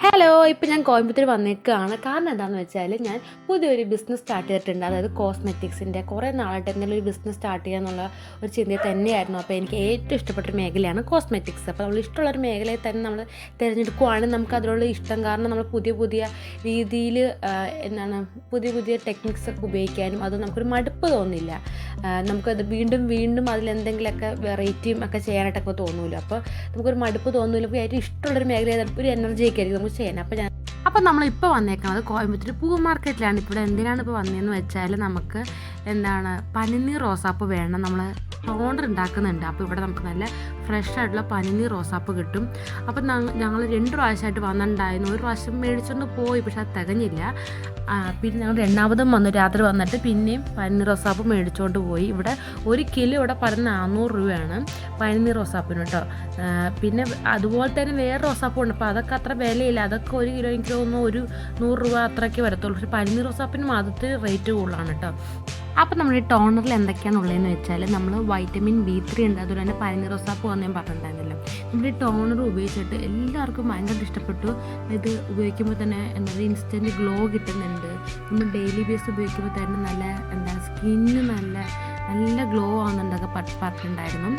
Hello, ഇപ്പോൾ ഞാൻ കോയമ്പത്തൂർ വന്നേക്കുകയാണ്. കാരണം എന്താണെന്ന് വെച്ചാൽ ഞാൻ പുതിയൊരു ബിസിനസ് സ്റ്റാർട്ട് ചെയ്തിട്ടുണ്ട്. അതായത് കോസ്മെറ്റിക്സിൻ്റെ. കുറേ നാളായിട്ട് എന്തെങ്കിലും ഒരു ബിസിനസ് സ്റ്റാർട്ട് ചെയ്യാന്നുള്ള ഒരു ചിന്തയിൽ തന്നെയായിരുന്നു. അപ്പോൾ എനിക്ക് ഏറ്റവും ഇഷ്ടപ്പെട്ടൊരു മേഖലയാണ് കോസ്മെറ്റിക്സ്. അപ്പോൾ നമ്മൾ ഇഷ്ടമുള്ളൊരു മേഖലയെ തന്നെ നമ്മൾ തിരഞ്ഞെടുക്കുകയാണെങ്കിൽ നമുക്ക് അതിലുള്ള ഇഷ്ടം കാരണം നമ്മൾ പുതിയ പുതിയ രീതിയിൽ പുതിയ പുതിയ ടെക്നിക്സൊക്കെ ഉപയോഗിക്കാനും അത് നമുക്കൊരു മടുപ്പ് തോന്നില്ല. നമുക്കത് വീണ്ടും വീണ്ടും അതിലെന്തെങ്കിലുമൊക്കെ വെറൈറ്റിയും ഒക്കെ ചെയ്യാനായിട്ടൊക്കെ തോന്നുമല്ലോ. അപ്പോൾ നമുക്കൊരു മടുപ്പ് തോന്നില്ല. അപ്പോൾ ഏറ്റവും ഇഷ്ടമുള്ളൊരു മേഖല ഒരു എനർജിയൊക്കെ ആയിരിക്കും നമുക്ക് ചെയ്യാൻ. അപ്പോൾ നമ്മളിപ്പോൾ വന്നേക്കുന്നത് കോയമ്പത്തൂർ പൂ മാർക്കറ്റിലാണ്. ഇപ്പോൾ എന്തിനാണ് ഇപ്പോൾ വന്നതെന്ന് വെച്ചാൽ നമുക്ക് പനിനീർ റോസാപ്പ് വേണം. നമ്മൾ ടോണർ ഉണ്ടാക്കുന്നുണ്ട്. അപ്പോൾ ഇവിടെ നമുക്ക് നല്ല ഫ്രഷ് ആയിട്ടുള്ള പനിനീർ റോസാപ്പ് കിട്ടും. അപ്പം ഞങ്ങൾ 2 പ്രാവശ്യമായിട്ട് വന്നിട്ടുണ്ടായിരുന്നു. ഒരു പ്രാവശ്യം മേടിച്ചുകൊണ്ട് പോയി, പക്ഷെ അത് തികഞ്ഞില്ല. പിന്നെ ഞങ്ങൾ രണ്ടാമതും വന്നു, രാത്രി വന്നിട്ട് പിന്നെയും പനിനീർ റോസാപ്പ് മേടിച്ചുകൊണ്ട് പോയി. ഇവിടെ 1 കിലോ ഇവിടെ പറഞ്ഞ 400 രൂപയാണ് പനിനീർ റോസാപ്പിന് കേട്ടോ. പിന്നെ അതുപോലെ തന്നെ വേറെ റോസാപ്പും ഉണ്ട്. അപ്പോൾ അതൊക്കെ അത്ര വിലയില്ല. അതൊക്കെ 1 കിലോ എനിക്ക് തോന്നുന്നു ഒരു 100 രൂപ അത്രയ്ക്ക് വരത്തുള്ളൂ. പക്ഷേ പനിനീർ റോസാപ്പിന് മാത്രത്തിൽ റേറ്റ് കൂടുതലാണ് കേട്ടോ. അപ്പോൾ നമ്മൾ ഈ ടോണറിൽ എന്തൊക്കെയാണുള്ളതെന്ന് വെച്ചാൽ നമ്മൾ വൈറ്റമിൻ B3 ഉണ്ട്. അതുപോലെ തന്നെ പനിനീർ റോസാപ്പ് വന്ന് ഞാൻ പറഞ്ഞിട്ടുണ്ടായിരുന്നല്ലോ. നമ്മൾ ഈ ടോണർ ഉപയോഗിച്ചിട്ട് എല്ലാവർക്കും ഭയങ്കര ഇഷ്ടപ്പെട്ടു. ഇത് ഉപയോഗിക്കുമ്പോൾ തന്നെ ഇൻസ്റ്റൻറ്റ് ഗ്ലോ കിട്ടുന്നുണ്ട്. നമ്മൾ ഡെയിലി ബേസ് ഉപയോഗിക്കുമ്പോൾ തന്നെ നല്ല സ്കിന്ന് നല്ല ഗ്ലോ ആവുന്നുണ്ടൊക്കെ പറഞ്ഞിട്ടുണ്ടായിരുന്നു.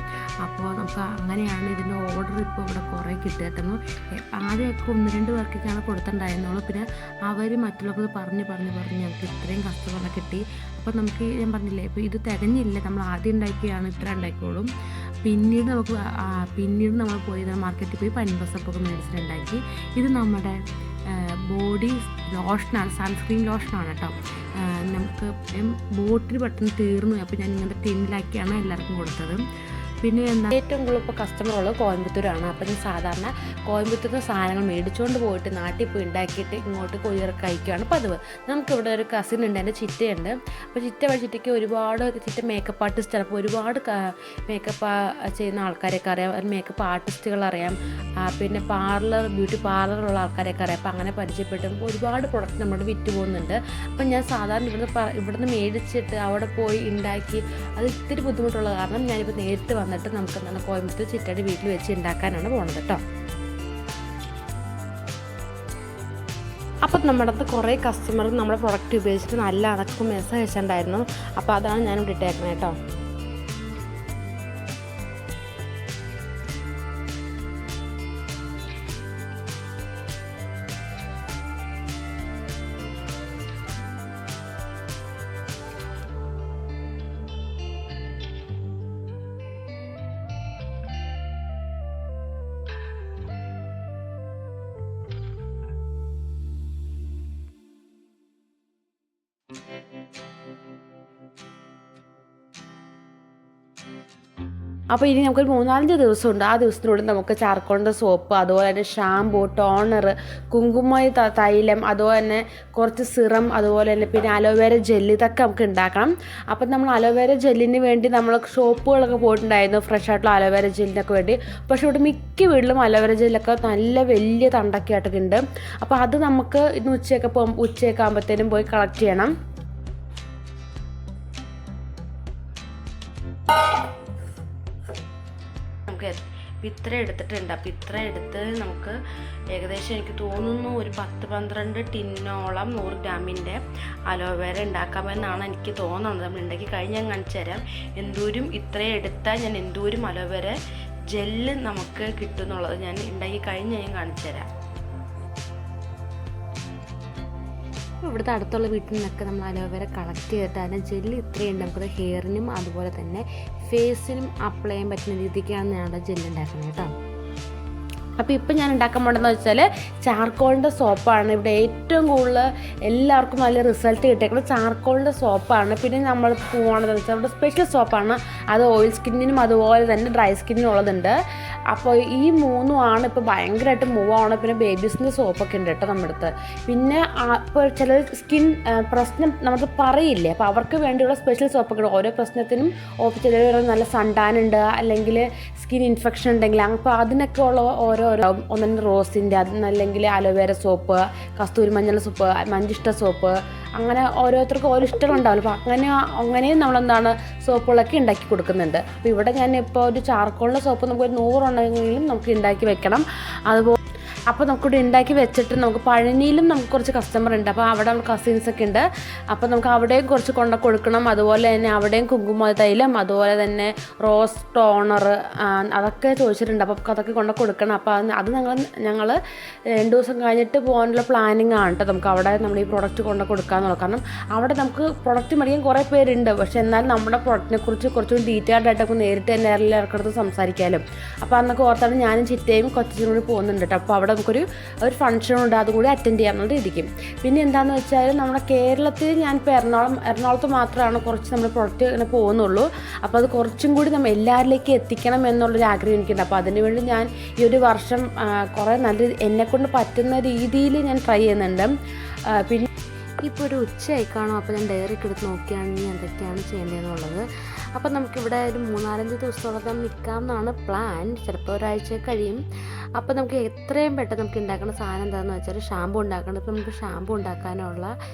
അപ്പോൾ നമുക്ക് അങ്ങനെയാണ് ഇതിൻ്റെ ഓർഡർ ഇപ്പോൾ ഇവിടെ കുറേ കിട്ടിയിരുന്നു. ആദ്യമൊക്കെ 1-2 പേർക്കൊക്കെയാണ് കൊടുത്തിട്ടുണ്ടായിരുന്നുള്ളൂ. പിന്നെ അവർ മറ്റുള്ളവർക്ക് പറഞ്ഞ് ഞങ്ങൾക്ക് ഇത്രയും കസ്റ്റമറിനെ കിട്ടി. അപ്പോൾ നമുക്ക് ഞാൻ പറഞ്ഞില്ലേ, ഇപ്പോൾ ഇത് തികഞ്ഞില്ല. നമ്മൾ ആദ്യം ഉണ്ടാക്കിയാണ് ഇത്ര ഉണ്ടാക്കിയോളും. പിന്നീട് നമ്മൾ പോയി മാർക്കറ്റിൽ പോയി പനിനീർ റോസാപ്പൊക്കെ മേടിച്ചിട്ടുണ്ടാക്കി. ഇത് നമ്മുടെ ബോഡി ലോഷനാണ്, സൺസ്ക്രീൻ ലോഷനാണ് കേട്ടോ. നമുക്ക് ബോട്ടിൽ പെട്ടെന്ന് തീർന്നു. അപ്പോൾ ഞാൻ ഇങ്ങനത്തെ ടിന്നിലാക്കിയാണ് എല്ലാവർക്കും കൊടുത്തത്. പിന്നെ ഏറ്റവും കൂടുതൽ ഇപ്പോൾ കസ്റ്റമറുള്ളത് കോയമ്പത്തൂരാണ്. അപ്പോൾ ഞാൻ സാധാരണ കോയമ്പത്തൂരിൽ സാധനങ്ങൾ മേടിച്ചുകൊണ്ട് പോയിട്ട് നാട്ടിൽ പോയി ഉണ്ടാക്കിയിട്ട് ഇങ്ങോട്ട് കൊറിയർക്ക് അയക്കുകയാണ് പതിവ്. നമുക്കിവിടെ ഒരു കസിൻ ഉണ്ട്, എൻ്റെ ചിറ്റയുണ്ട്. അപ്പോൾ ചിറ്റയ്ക്ക് ഒരുപാട് മേക്കപ്പ് ആർട്ടിസ്റ്റാണ്. അപ്പോൾ ഒരുപാട് മേക്കപ്പ് ചെയ്യുന്ന ആൾക്കാരെയൊക്കെ അറിയാം, മേക്കപ്പ് ആർട്ടിസ്റ്റുകൾ അറിയാം, പിന്നെ ബ്യൂട്ടി പാർലറുള്ള ആൾക്കാരെയൊക്കെ അറിയാം. അപ്പോൾ അങ്ങനെ പരിചയപ്പെട്ടുമ്പോൾ ഒരുപാട് പ്രൊഡക്റ്റ് നമ്മുടെ വിറ്റ് പോകുന്നുണ്ട്. അപ്പം ഞാൻ സാധാരണ ഇവിടുന്ന് മേടിച്ചിട്ട് അവിടെ പോയി ഉണ്ടാക്കി അത് ഇത്തിരി ബുദ്ധിമുട്ടുള്ള കാരണം ഞാനിപ്പോൾ നേരിട്ട് വന്നിട്ട് നമുക്ക് കോയമ്പത്തൂർ ചിറ്റയുടെ വീട്ടിൽ വെച്ച് ഉണ്ടാക്കാനാണ് പോകുന്നത് കേട്ടോ. അപ്പം നമ്മുടെ അടുത്ത് കുറേ കസ്റ്റമർ നമ്മുടെ പ്രൊഡക്റ്റ് ഉപയോഗിച്ചിട്ട് നല്ല അതൊക്കെ മെസ്സേജ് അയച്ചിട്ടുണ്ടായിരുന്നു. അപ്പോൾ അതാണ് ഞാനിവിടെ ഇട്ടേക്കുന്നത് കേട്ടോ. അപ്പോൾ ഇനി നമുക്കൊരു 3-4 ദിവസമുണ്ട്. ആ ദിവസത്തിനുള്ളിൽ നമുക്ക് ചാർക്കോളിൻ്റെ സോപ്പ്, അതുപോലെ തന്നെ ഷാമ്പൂ, ടോണർ, കുങ്കുമ തൈലം, അതുപോലെ തന്നെ കുറച്ച് സിറം, അതുപോലെ തന്നെ പിന്നെ അലോവേര ജെല്ല്, ഇതൊക്കെ നമുക്ക് ഉണ്ടാക്കണം. അപ്പം നമ്മൾ അലോവേര ജെല്ലിന് വേണ്ടി നമ്മൾ ഷോപ്പുകളൊക്കെ പോയിട്ടുണ്ടായിരുന്നു, ഫ്രഷ് ആയിട്ടുള്ള അലോവേര ജെല്ലിനൊക്കെ വേണ്ടി. പക്ഷേ ഇവിടെ മിക്ക വീട്ടിലും അലോവേര ജെല്ലൊക്കെ നല്ല വലിയ തണ്ടൊക്കെ ആയിട്ടൊക്കെ ഉണ്ട്. അപ്പോൾ അത് നമുക്ക് ഇന്ന് ഉച്ചയൊക്കെ ആകുമ്പോഴത്തേനും പോയി കളക്ട് ചെയ്യണം. നമുക്ക് ഇത്ര എടുത്തിട്ടുണ്ട്. അപ്പോൾ ഇത്ര എടുത്ത് നമുക്ക് ഏകദേശം എനിക്ക് തോന്നുന്നു ഒരു 10-12 ടിന്നോളം 100 ഗ്രാമിൻ്റെ അലോവേര ഉണ്ടാക്കാമെന്നാണ് എനിക്ക് തോന്നുന്നത്. നമ്മൾ ഉണ്ടാക്കി കഴിഞ്ഞ് ഞാൻ കാണിച്ചു തരാം എന്തോരം ഇത്രയും എടുത്താൽ ഞാൻ എന്തോരം അലോവേര ജെല്ല് നമുക്ക് കിട്ടുമെന്നുള്ളത് ഞാൻ ഉണ്ടാക്കി കഴിഞ്ഞ് ഞാൻ കാണിച്ചു തരാം. ഇവിടുത്തെ അടുത്തുള്ള വീട്ടിൽ നിന്നൊക്കെ നമ്മൾ അലോവേര കളക്ട് ചെയ്തിട്ട് അതിൻ്റെ ജെല്ല് ഇത്രയുണ്ട്. നമുക്കത് ഹെയറിനും അതുപോലെ തന്നെ ഫേസിനും അപ്ലൈ ചെയ്യാൻ പറ്റുന്ന രീതിക്കാണ് ഞാനവിടെ ജെല്ല് ഉണ്ടാക്കുന്നത് കേട്ടോ. അപ്പോൾ ഇപ്പം ഞാൻ ഉണ്ടാക്കാൻ പോകണമെന്ന് വെച്ചാൽ ചാർക്കോളിൻ്റെ സോപ്പാണ്. ഇവിടെ ഏറ്റവും കൂടുതൽ എല്ലാവർക്കും നല്ല റിസൾട്ട് കിട്ടിയേക്കുന്നത് ചാർക്കോളിൻ്റെ സോപ്പാണ്. പിന്നെ നമ്മൾ പോകണമെന്ന് വെച്ചാൽ ഇവിടെ സ്പെഷ്യൽ സോപ്പാണ്. അത് ഓയിൽ സ്കിന്നിനും അതുപോലെ തന്നെ ഡ്രൈ സ്കിന്നിനും ഉള്ളതുണ്ട്. അപ്പോൾ ഈ 3 ഇപ്പോൾ ഭയങ്കരമായിട്ട് മൂവ് ആവണം. പിന്നെ ബേബീസിൻ്റെ സോപ്പൊക്കെ ഉണ്ട് കേട്ടോ നമ്മുടെ അടുത്ത്. പിന്നെ ഇപ്പോൾ ചില സ്കിൻ പ്രശ്നം നമുക്ക് പറയില്ലേ, അപ്പോൾ അവർക്ക് വേണ്ടിയുള്ള സ്പെഷ്യൽ സോപ്പൊക്കെ ഉണ്ട്. ഓരോ പ്രശ്നത്തിനും ചിലർ നല്ല സണ്ടാനുണ്ട്, അല്ലെങ്കിൽ സ്കിൻ ഇൻഫെക്ഷൻ ഉണ്ടെങ്കിൽ അപ്പോൾ അതിനൊക്കെ ഉള്ള ഒന്നെങ്കിൽ റോസിൻ്റെ, അതല്ലെങ്കിൽ അലോവേര സോപ്പ്, കസ്തൂരി മഞ്ഞൾ സോപ്പ്, മഞ്ചിഷ്ട സോപ്പ്, അങ്ങനെ ഓരോരുത്തർക്കും ഓരോ ഇഷ്ടങ്ങളുണ്ടാവില്ല. അപ്പോൾ അങ്ങനെയും നമ്മളെന്താണ് സോപ്പുകളൊക്കെ ഉണ്ടാക്കി കൊടുക്കുന്നുണ്ട്. അപ്പോൾ ഇവിടെ ഞാൻ ഇപ്പോൾ ഒരു ചാർക്കോളിൻ്റെ സോപ്പ് നമുക്ക് ഒരു 100 ഉണ്ടെങ്കിലും നമുക്ക് ഉണ്ടാക്കി വെക്കണം. അതുപോലെ അപ്പോൾ നമുക്കിവിടെ ഉണ്ടാക്കി വെച്ചിട്ട് നമുക്ക് പഴനിയിലും നമുക്ക് കുറച്ച് കസ്റ്റമർ ഉണ്ട്. അപ്പോൾ അവിടെ നമ്മൾ കസിൻസൊക്കെ ഉണ്ട്. അപ്പോൾ നമുക്ക് അവിടെയും കുറച്ച് കൊണ്ട് കൊടുക്കണം. അതുപോലെ തന്നെ അവിടെയും കുങ്കുമ തൈലം, അതുപോലെ തന്നെ റോസ് ടോണർ അതൊക്കെ ചോദിച്ചിട്ടുണ്ട്. അപ്പോൾ അതൊക്കെ കൊണ്ട് കൊടുക്കണം. അപ്പോൾ അത് ഞങ്ങൾ 2 ദിവസം കഴിഞ്ഞിട്ട് പോകാനുള്ള പ്ലാനിങ് ആണ് കേട്ടോ. നമുക്ക് അവിടെ നമ്മൾ ഈ പ്രൊഡക്റ്റ് കൊണ്ട് കൊടുക്കാമെന്നുള്ളത്. കാരണം അവിടെ നമുക്ക് പ്രൊഡക്റ്റ് മേടിക്കാൻ കുറേ പേരുണ്ട്. പക്ഷേ എന്നാലും നമ്മുടെ പ്രൊഡക്റ്റിനെ കുറിച്ച് കുറച്ചുകൂടി ഡീറ്റെയിൽഡ് ആയിട്ടൊക്കെ നേരിട്ട് തന്നെ എല്ലാവർക്കടുത്ത് സംസാരിക്കാമല്ലോ. അപ്പോൾ അന്നൊക്കെ ഓർത്താണ് ഞാനും ചിറ്റയും കൊച്ചിനും കൂടി പോകുന്നുണ്ട് കേട്ടോ. അപ്പോൾ അവിടെ നമുക്കൊരു ഫംഗ്ഷനുണ്ട്, അതും കൂടി അറ്റൻഡ് ചെയ്യാമെന്നുള്ളത് ഇരിക്കും. പിന്നെ എന്താണെന്ന് വെച്ചാൽ നമ്മുടെ കേരളത്തിൽ ഞാനിപ്പോൾ എറണാകുളത്ത് മാത്രമാണ് കുറച്ച് നമ്മൾ പ്രൊഡക്റ്റ് ഇങ്ങനെ പോകുന്നുള്ളൂ. അപ്പോൾ അത് കുറച്ചും കൂടി നമ്മൾ എല്ലാവരിലേക്ക് എത്തിക്കണം എന്നുള്ളൊരു ആഗ്രഹം എനിക്കുണ്ട്. അപ്പോൾ അതിനുവേണ്ടി ഞാൻ ഈ ഒരു വർഷം കുറേ നല്ല എന്നെക്കൊണ്ട് പറ്റുന്ന രീതിയിൽ ഞാൻ ട്രൈ ചെയ്യുന്നുണ്ട്. പിന്നെ ഇപ്പോൾ ഒരു ഉച്ചയായി കാണും. അപ്പോൾ ഞാൻ ഡയറിയൊക്കെ എടുത്ത് നോക്കുകയാണെങ്കിൽ എന്തൊക്കെയാണ് ചെയ്യേണ്ടതെന്നുള്ളത്. അപ്പോൾ നമുക്കിവിടെ ഒരു 3-4 ദിവസത്തോളം നിൽക്കാം എന്നാണ് പ്ലാൻ. ചിലപ്പോൾ ഒരാഴ്ച കഴിയും. അപ്പോൾ നമുക്ക് എത്രയും പെട്ടെന്ന് നമുക്ക് ഉണ്ടാക്കുന്ന സാധനം എന്താണെന്ന് വെച്ചാൽ ഷാമ്പു ഉണ്ടാക്കണം. ഇപ്പോൾ നമുക്ക് ഷാമ്പു ഉണ്ടാക്കാനുള്ള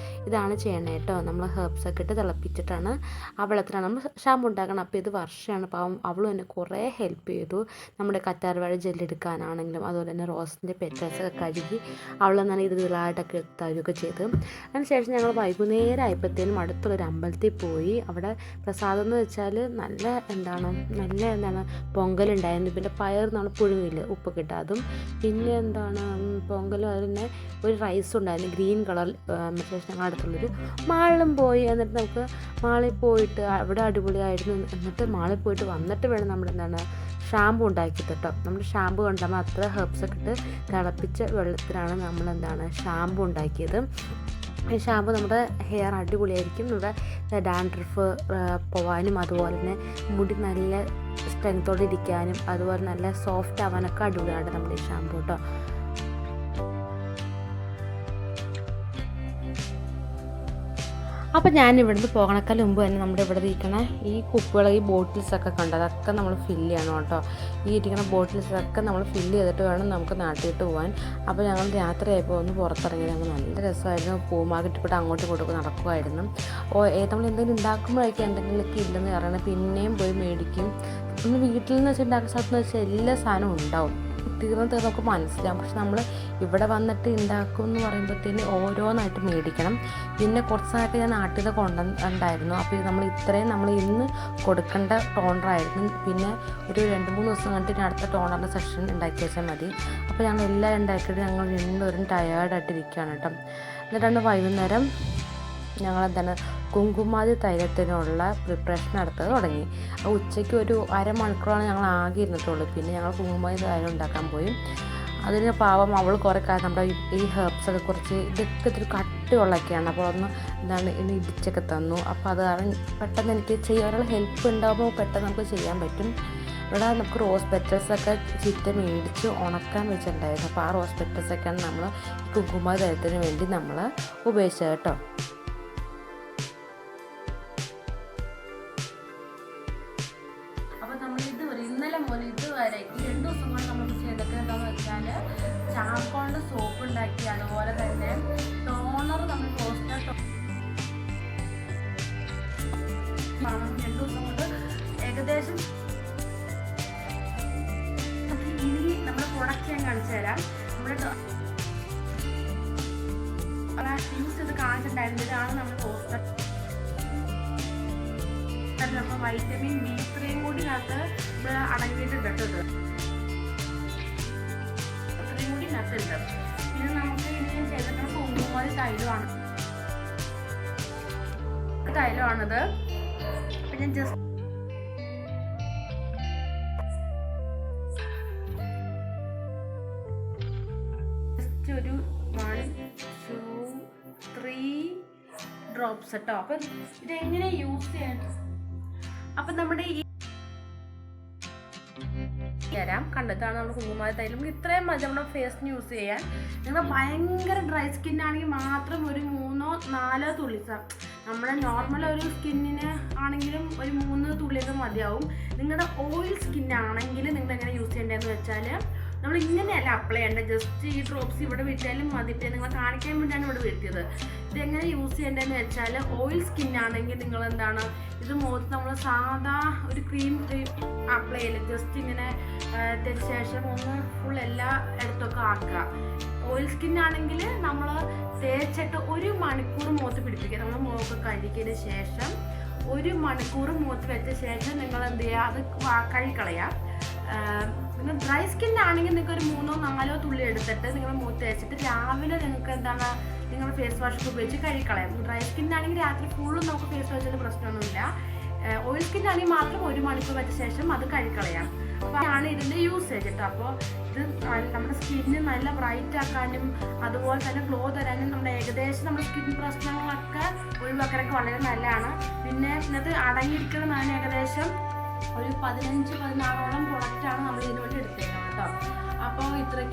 ഇതാണ് ചെയ്യണേ കേട്ടോ. നമ്മൾ ഹെർബ്സൊക്കെ ഇട്ട് തിളപ്പിച്ചിട്ടാണ് ആ വെള്ളത്തിലാണ് നമ്മൾ ഷാമ്പു ഉണ്ടാക്കണം. അപ്പോൾ ഇത് വർഷമാണ്. പാവം അവളും എന്നെ കുറേ ഹെൽപ്പ് ചെയ്തു. നമ്മുടെ കറ്റാർവാഴ ജെല്ലെടുക്കാനാണെങ്കിലും അതുപോലെ തന്നെ റോസിൻ്റെ പെറ്റൽസൊക്കെ കഴുകി അവൾ തന്നെ ഇത് ഇതിലായിട്ടൊക്കെ തരുകയൊക്കെ ചെയ്ത്. അതിനുശേഷം ഞങ്ങൾ വൈകുന്നേരം ആയപ്പോഴത്തേനും അടുത്തുള്ളൊരു അമ്പലത്തിൽ പോയി. അവിടെ പ്രസാദം എന്ന് വെച്ചാൽ നല്ല എന്താണ് പൊങ്കലുണ്ടായിരുന്നു. പിന്നെ പയർ നമ്മൾ പുഴുങ്ങില്ല ഉപ്പ് കിട്ടാതെ. പിന്നെ എന്താണ് പൊങ്കലും അതിൽ തന്നെ ഒരു റൈസ് ഉണ്ടായിരുന്നു ഗ്രീൻ കളർ. ശേഷം ഞങ്ങൾ അടുത്തുള്ളൊരു മാളിലും പോയി. എന്നിട്ട് നമുക്ക് മാളിൽ പോയിട്ട് അവിടെ അടിപൊളിയായിരുന്നു. എന്നിട്ട് മാളിൽ പോയിട്ട് വന്നിട്ട് വേണം നമ്മൾ ഷാമ്പു ഉണ്ടാക്കി കേട്ടോ. നമ്മൾ ഷാമ്പു ഉണ്ടാകുമ്പോൾ അത്ര ഹെർബ്സൊക്കെ ഇട്ട് തിളപ്പിച്ച വെള്ളത്തിലാണ് നമ്മൾ ഷാമ്പു ഉണ്ടാക്കിയത്. ഈ ഷാമ്പു നമ്മുടെ ഹെയർ അടിപൊളിയായിരിക്കും. നമ്മുടെ ഡാൻഡ്രഫ് പോവാനും അതുപോലെ തന്നെ മുടി നല്ല സ്ട്രെങ്ത്തോടെ ഇരിക്കാനും അതുപോലെ നല്ല സോഫ്റ്റ് ആവാനൊക്കെ അടിപൊളിയാണ് നമ്മുടെ ഈ ഷാമ്പു കേട്ടോ. അപ്പോൾ ഞാൻ ഇവിടുന്ന് പോകണേക്കാൾ മുമ്പ് തന്നെ നമ്മുടെ ഇവിടെ ഇരിക്കണ ഈ കുപ്പികൾ ഈ ബോട്ടിൽസൊക്കെ കണ്ടു അതൊക്കെ നമ്മൾ ഫില്ല് ചെയ്യണം കേട്ടോ. ഈ ഇരിക്കുന്ന ബോട്ടിൽസൊക്കെ നമ്മൾ ഫില്ല് ചെയ്തിട്ട് വേണം നമുക്ക് നാട്ടിലിട്ട് പോകാൻ. അപ്പോൾ ഞങ്ങൾ രാത്രിയായപ്പോൾ ഒന്ന് പുറത്തിറങ്ങി. ഞങ്ങൾ നല്ല രസമായിരുന്നു. പൂമാക്കിട്ടിട്ട് അങ്ങോട്ടും ഇങ്ങോട്ടും നടക്കുമായിരുന്നു. നമ്മൾ എന്തെങ്കിലും ഉണ്ടാക്കുമ്പോഴേക്കും എന്തെങ്കിലുമൊക്കെ ഇല്ലെന്ന് പറയണം പിന്നെയും പോയി മേടിക്കും. നമ്മൾ വീട്ടിൽ നിന്ന് വെച്ചാൽ ഉണ്ടാക്കുന്ന സ്ഥലത്ത് വെച്ചാൽ എല്ലാ സാധനവും ഉണ്ടാവും. തീർന്ന് നമുക്ക് മനസ്സിലാവും. പക്ഷെ നമ്മൾ ഇവിടെ വന്നിട്ട് ഉണ്ടാക്കും എന്ന് പറയുമ്പോഴത്തേന് ഓരോന്നായിട്ട് മേടിക്കണം. പിന്നെ കുറച്ചായിട്ട് ഞാൻ നാട്ടിൽ കൊണ്ടുണ്ടായിരുന്നു. അപ്പോൾ നമ്മൾ ഇത്രയും നമ്മൾ ഇന്ന് കൊടുക്കേണ്ട ടോണറായിരുന്നു. പിന്നെ ഒരു 2-3 ദിവസം കണ്ടിട്ട് അടുത്ത ടോണറിൻ്റെ സെക്ഷൻ ഉണ്ടാക്കി വെച്ചാൽ മതി. അപ്പോൾ ഞങ്ങൾ എല്ലാം ഉണ്ടാക്കിയിട്ട് ഞങ്ങൾ രണ്ടുപേരും ടയേർഡായിട്ടിരിക്കുകയാണ് കേട്ടോ. എന്നിട്ടാണ് വൈകുന്നേരം ഞങ്ങളെന്താണ് കുങ്കുമാതി തൈലത്തിനുള്ള പ്രിപ്പറേഷൻ നടത്തുക തുടങ്ങി. ഉച്ചയ്ക്ക് ഒരു അരമണിക്കൂറാണ് ഞങ്ങൾ ആകെ ഇരുന്നിട്ടുള്ളൂ. പിന്നെ ഞങ്ങൾ കുങ്കുമാതി തൈലം ഉണ്ടാക്കാൻ പോയി. അതിന് പാവം അവൾ കുറേ കാലം നമ്മുടെ ഈ ഹെർബ്സൊക്കെ കുറച്ച് ഇതൊക്കെ ഇത്തിരി കട്ടിയുള്ളൊക്കെയാണ്. അപ്പോൾ ഒന്ന് ഇനി ഇടിച്ചൊക്കെ തന്നു. അപ്പോൾ അത് കാരണം പെട്ടെന്ന് എനിക്ക് ഒരാൾ ഹെൽപ്പ് ഉണ്ടാകുമ്പോൾ പെട്ടെന്ന് നമുക്ക് ചെയ്യാൻ പറ്റും. ഇവിടെ നമുക്ക് റോസ് പെറ്റൽസൊക്കെ ചിറ്റ മേടിച്ച് ഉണക്കാൻ വെച്ചിട്ടുണ്ടായിരുന്നു. അപ്പോൾ ആ റോസ് പെറ്റൽസൊക്കെയാണ് നമ്മൾ കുങ്കുമാതി തൈലത്തിന് വേണ്ടി നമ്മൾ ഉപയോഗിച്ചത് കേട്ടോ. ഇന്നലെ മുതൽ ഇതുവരെ ഈ 2 ദിവസം കൊണ്ട് നമ്മൾ ചെയ്തൊക്കെ എന്താണെന്ന് വെച്ചാൽ ചാർക്കോളിൻ്റെ സോപ്പ് ഉണ്ടാക്കി. അതുപോലെ തന്നെ ടോണർ നമ്മൾ പോസ്റ്റർ 2 ദിവസം കൊണ്ട് ഏകദേശം. ഇനി നമ്മുടെ പ്രൊഡക്റ്റ് ഞാൻ കാണിച്ചു തരാം. നമ്മുടെ യൂസ് ചെയ്ത് കാണിച്ചിട്ടുണ്ടായിരുന്നു. ഇതാണ് നമ്മുടെ പോസ്റ്റർ. നമ്മൾ വൈറ്റമിൻ B3 കൂടി അത് ഇവിടെ അടങ്ങിയിട്ടുണ്ട് കേട്ടോ. ഇത്രയും കൂടി നട്ടുണ്ട്. പിന്നെ നമുക്ക് ഇനി ചെയ്തിട്ട് കുങ്കുമാതി തൈലമാണിത്. പിന്നെ ജസ്റ്റ് ഒരു 1, 2, 3 ഡ്രോപ്സ് കേട്ടോ. അപ്പം ഇതെങ്ങനെ യൂസ് ചെയ്യാൻ? അപ്പം നമ്മുടെ ഈ തരാം കണ്ടെത്താണ് നമ്മുടെ കുങ്കുമാതി തൈലം. ഇത്രയും മതി നമ്മുടെ ഫേസിന് യൂസ് ചെയ്യാൻ. നിങ്ങൾ ഭയങ്കര ഡ്രൈ സ്കിന്നാണെങ്കിൽ മാത്രം ഒരു 3-4 തുള്ളി. നമ്മുടെ നോർമൽ ഒരു സ്കിന്നിന് ആണെങ്കിലും ഒരു 3 തുള്ളിയൊക്കെ മതിയാവും. നിങ്ങളുടെ ഓയിൽ സ്കിന്നാണെങ്കിൽ നിങ്ങൾ എങ്ങനെ യൂസ് ചെയ്യേണ്ടതെന്ന് വെച്ചാൽ നമ്മൾ ഇങ്ങനെയല്ല അപ്ലൈ ചെയ്യേണ്ടത്. ജസ്റ്റ് ഈ ഡ്രോപ്സ് ഇവിടെ വിട്ടാലും മതി. നിങ്ങളെ കാണിക്കാൻ വേണ്ടിയാണ് ഇവിടെ വിട്ടത്. ഇതെങ്ങനെ യൂസ് ചെയ്യേണ്ടതെന്ന് വെച്ചാൽ ഓയിൽ സ്കിന്നാണെങ്കിൽ നിങ്ങൾ എന്താണ് ഇത് മുഖത്ത് നമ്മൾ സാധാ ഒരു ക്രീം അപ്ലൈ ചെയ്യില്ല. ജസ്റ്റ് ഇങ്ങനെ തേച്ച ശേഷം ഒന്ന് ഫുൾ എല്ലാ ഇടത്തൊക്കെ ആക്കുക. ഓയിൽ സ്കിന്നാണെങ്കിൽ നമ്മൾ തേച്ചിട്ട് 1 മണിക്കൂർ മുഖത്ത് പിടിപ്പിക്കുക. നമ്മൾ മുഖമൊക്കെ കഴുകിയതിന് ശേഷം 1 മണിക്കൂർ മുഖത്ത് വെച്ച ശേഷം നിങ്ങൾ എന്ത് ചെയ്യുക, അത് കഴുകിക്കളയാം. നിങ്ങൾ ഡ്രൈ സ്കിന്നാണെങ്കിൽ നിങ്ങൾക്ക് ഒരു 3-4 തുള്ളി എടുത്തിട്ട് നിങ്ങൾ മുഖത്ത് തേച്ചിട്ട് രാവിലെ നിങ്ങൾക്ക് എന്താണ് നിങ്ങൾ ഫേസ് വാഷ് ഉപയോഗിച്ച് കഴുകിക്കളയാം. ഡ്രൈ സ്കിന്നാണെങ്കിൽ രാത്രി ഫുള്ളും നമുക്ക് ഫേസ് വാഷിൻ്റെ പ്രശ്നമൊന്നുമില്ല. ഓയിൽ സ്കിന്നാണെങ്കിൽ മാത്രം 1 മണിക്കൂർ വെച്ച ശേഷം അത് കഴുകിക്കളയാം. അപ്പോൾ ആണ് ഇതിൻ്റെ യൂസേജ് കേട്ടോ. അപ്പോൾ ഇത് നമ്മുടെ സ്കിന്ന് നല്ല ബ്രൈറ്റ് ആക്കാനും അതുപോലെ തന്നെ ഗ്ലോ തരാനും നമ്മുടെ ഏകദേശം നമ്മുടെ സ്കിൻ പ്രശ്നങ്ങളൊക്കെ ഒഴിവാക്കാനൊക്കെ വളരെ നല്ലതാണ്. പിന്നെ ഇന്നത്തെ അടങ്ങിയിരിക്കുന്നതാണ് ഏകദേശം ഒരു 15-16ഓളം പ്രൊഡക്റ്റാണ് നമ്മൾ ഇതിന് വേണ്ടി എടുത്തേക്കുന്നത് കേട്ടോ. അപ്പോൾ ഇത്രയ്ക്ക്